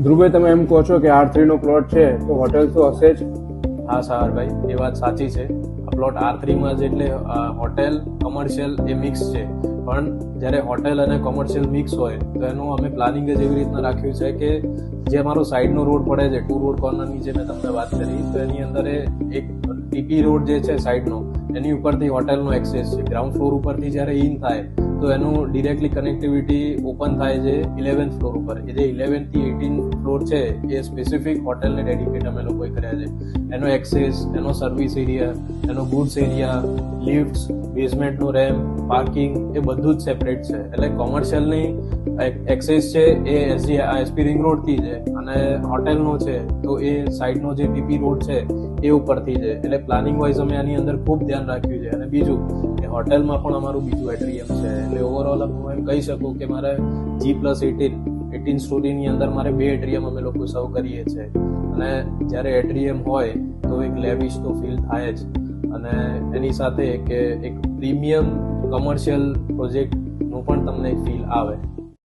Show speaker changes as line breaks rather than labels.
ધ્રુવભાઈ, તમે એમ કહો છો કે R3 નો પ્લોટ છે તો હોટેલ તો હશે જ?
હા સાગરભાઈ, એ વાત સાચી છે. આ પ્લોટ R3 માં જ એટલે હોટેલ કમર્શિયલ એ મિક્સ છે. પણ જ્યારે હોટેલ અને કોમર્શિયલ મિક્સ હોય તો એનું અમે પ્લાનિંગ જ એવી રીતના રાખ્યું છે કે જે અમારો સાઈડનો રોડ પડે છે, 2 રોડ કોર્નરની જે મેં તમને વાત કરી, તો એની અંદર એક ટીપી રોડ જે છે સાઈડનો, એની ઉપરથી હોટેલનો એક્સેસ છે. ગ્રાઉન્ડ ફ્લોર ઉપરથી જ્યારે ઇન થાય તો એનું ડિરેક્ટલી કનેક્ટિવિટી ઓપન થાય છે 11th ફ્લોર ઉપર. એ જે 11th થી 18th ફ્લોર છે એ સ્પેસિફિક હોટેલને ડેડિકેટ અમે લોકોએ કર્યા છે. એનો એક્સેસ, એનો સર્વિસ એરિયા, એનો ગુડ્સ એરિયા, લિફ્ટ્સ, બેઝમેન્ટનું રેમ્પ, પાર્કિંગ, એ બધું જ સેપરેટ છે. એટલે કોમર્શિયલની એક્સેસ છે એ એસપી રિંગ રોડથી છે અને હોટેલનો છે તો એ સાઈડનો જે ટીપી રોડ છે એ ઉપરથી છે. એટલે પ્લાનિંગ વાઇઝ અમે આની અંદર ખૂબ ધ્યાન રાખ્યું છે. અને બીજું કે હોટેલમાં પણ અમારું બીજું એટ્રિયમ છે. એટલે ઓવરઓલ હું એમ કહી શકું કે મારે G+18 સ્ટોરીની અંદર મારે 2 એટ્રિયમ અમે લોકો સર્વ કરીએ છીએ. અને જ્યારે એટ્રિયમ હોય તો એક લેવિશ તો ફીલ થાય જ, અને એની સાથે કે એક પ્રીમિયમ કમર્શિયલ પ્રોજેક્ટનું પણ તમને એક ફીલ આવે.